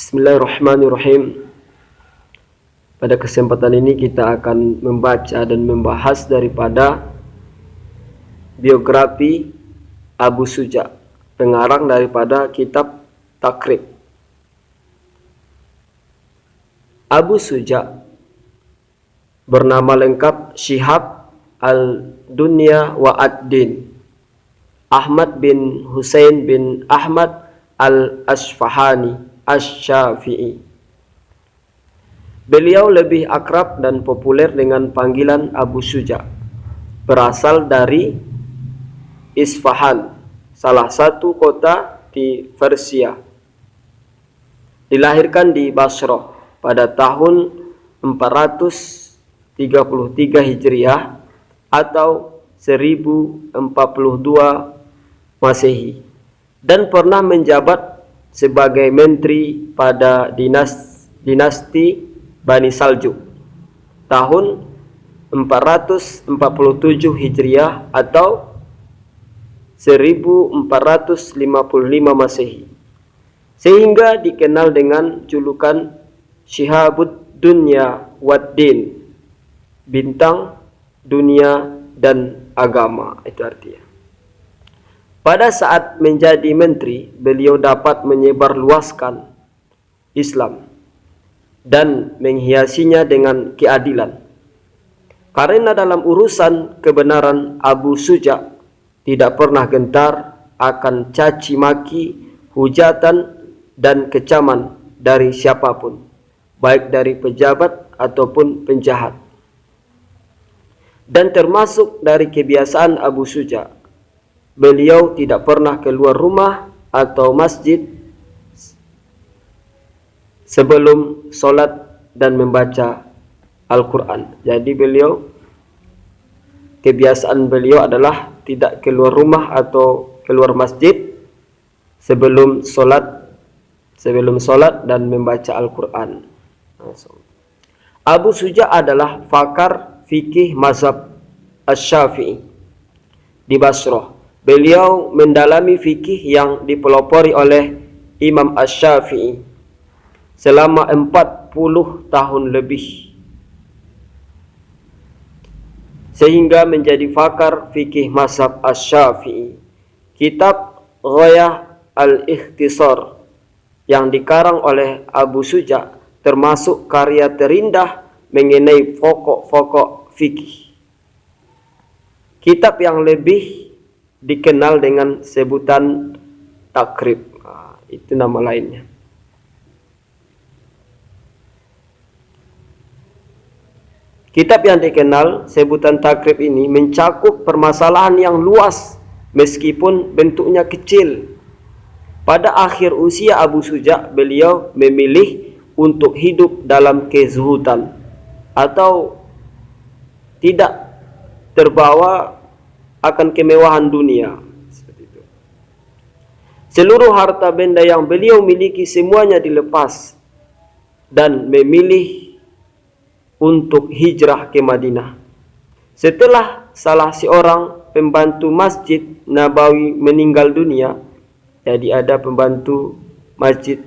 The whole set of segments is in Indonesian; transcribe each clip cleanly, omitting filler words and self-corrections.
Bismillahirrahmanirrahim. Pada kesempatan ini kita akan membaca dan membahas daripada biografi Abu Suja, pengarang daripada kitab Takrib. Abu Suja bernama lengkap Syihab al-Dunya wa ad-Din Ahmad bin Husain bin Ahmad al-Asfahani Asy-Syafi'i. Beliau lebih akrab dan populer dengan panggilan Abu Suja. Berasal dari Isfahan, salah satu kota di Persia. Dilahirkan di Basrah pada tahun 433 Hijriah atau 1042 Masehi, dan pernah menjabat sebagai menteri pada dinasti Bani Saljuk tahun 447 Hijriah atau 1455 Masehi, sehingga dikenal dengan julukan Syihabud Dunya wad-Din, bintang dunia dan agama. Itu artinya. Pada saat menjadi menteri, beliau dapat menyebarluaskan Islam dan menghiasinya dengan keadilan. Karena dalam urusan kebenaran, Abu Suja tidak pernah gentar akan caci maki, hujatan dan kecaman dari siapapun, baik dari pejabat ataupun penjahat. Dan termasuk dari kebiasaan Abu Suja, beliau tidak pernah keluar rumah atau masjid sebelum sholat dan membaca Al-Quran. Jadi kebiasaan beliau adalah tidak keluar rumah atau keluar masjid sebelum sholat dan membaca Al-Quran. Abu Suja adalah pakar fikih mazhab Asy-Syafi'i di Basrah. Beliau mendalami fikih yang dipelopori oleh Imam Asy-Syafi'i selama 40 tahun lebih, sehingga menjadi pakar fikih mazhab Asy-Syafi'i. Kitab Ghayah al-Ikhtisar yang dikarang oleh Abu Suja termasuk karya terindah mengenai pokok-pokok fikih. Kitab yang lebih dikenal dengan sebutan Takrib, itu nama lainnya. Kitab yang dikenal sebutan Takrib ini mencakup permasalahan yang luas meskipun bentuknya kecil. Pada akhir usia Abu Suja, beliau memilih untuk hidup dalam kezuhudan atau tidak terbawa akan kemewahan dunia. Seperti itu. Seluruh harta benda yang beliau miliki semuanya dilepas dan memilih untuk hijrah ke Madinah. Setelah salah seorang pembantu Masjid Nabawi meninggal dunia, jadi ada pembantu Masjid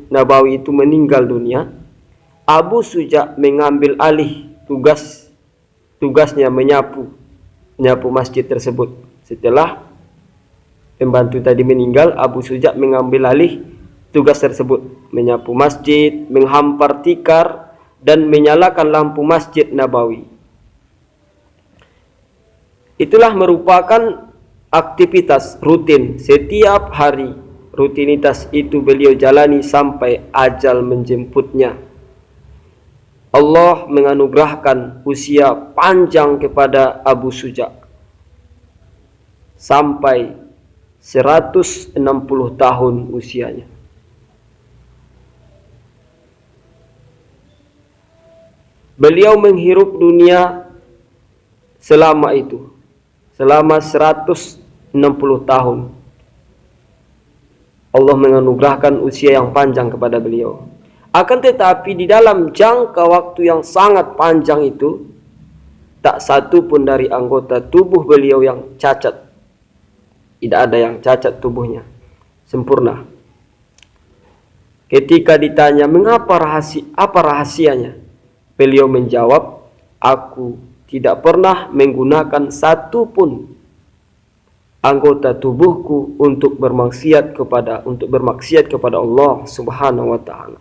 Nabawi itu meninggal dunia, Abu Suja mengambil alih tugasnya menyapu masjid tersebut. Setelah pembantu tadi meninggal, Abu Suja mengambil alih tugas tersebut, menyapu masjid, menghampar tikar, dan menyalakan lampu Masjid Nabawi. Itulah merupakan aktivitas rutin setiap hari. Rutinitas itu beliau jalani sampai ajal menjemputnya. Allah menganugerahkan usia panjang kepada Abu Suja sampai 160 tahun usianya. Beliau menghirup dunia selama 160 tahun. Allah menganugerahkan usia yang panjang kepada beliau. Akan tetapi di dalam jangka waktu yang sangat panjang itu, tak satu pun dari anggota tubuh beliau yang cacat. Tidak ada yang cacat tubuhnya, sempurna. Ketika ditanya mengapa apa rahasianya, beliau menjawab, aku tidak pernah menggunakan satu pun anggota tubuhku untuk bermaksiat kepada Allah Subhanahu wa taala.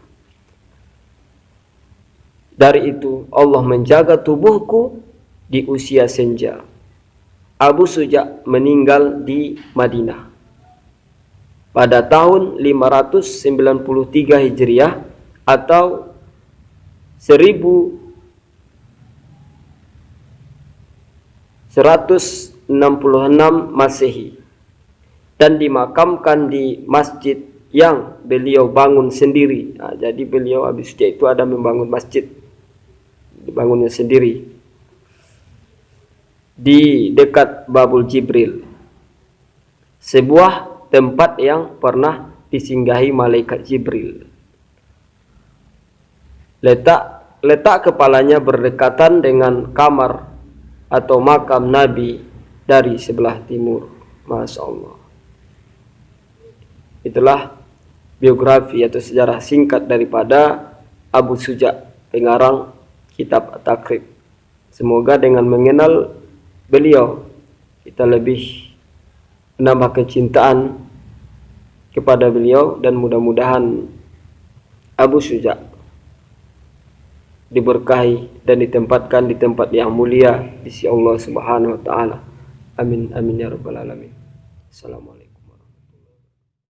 Dari itu Allah menjaga tubuhku di usia senja. Abu Suja meninggal di Madinah pada tahun 593 Hijriah atau 1166 Masehi, dan dimakamkan di masjid yang beliau bangun sendiri. Nah, jadi beliau habis itu ada membangun masjid, dibangunnya sendiri di dekat Babul Jibril, sebuah tempat yang pernah disinggahi malaikat Jibril. Letak kepalanya berdekatan dengan kamar atau makam Nabi dari sebelah timur. Masya Allah. Itulah biografi atau sejarah singkat daripada Abu Suja, pengarang kitab At-Takrib. Semoga dengan mengenal beliau kita lebih menambah kecintaan kepada beliau, dan mudah-mudahan Abu Suja diberkahi dan ditempatkan di tempat yang mulia di sisi Allah Subhanahu wa taala. Amin amin ya rabbal alamin. Assalamualaikum.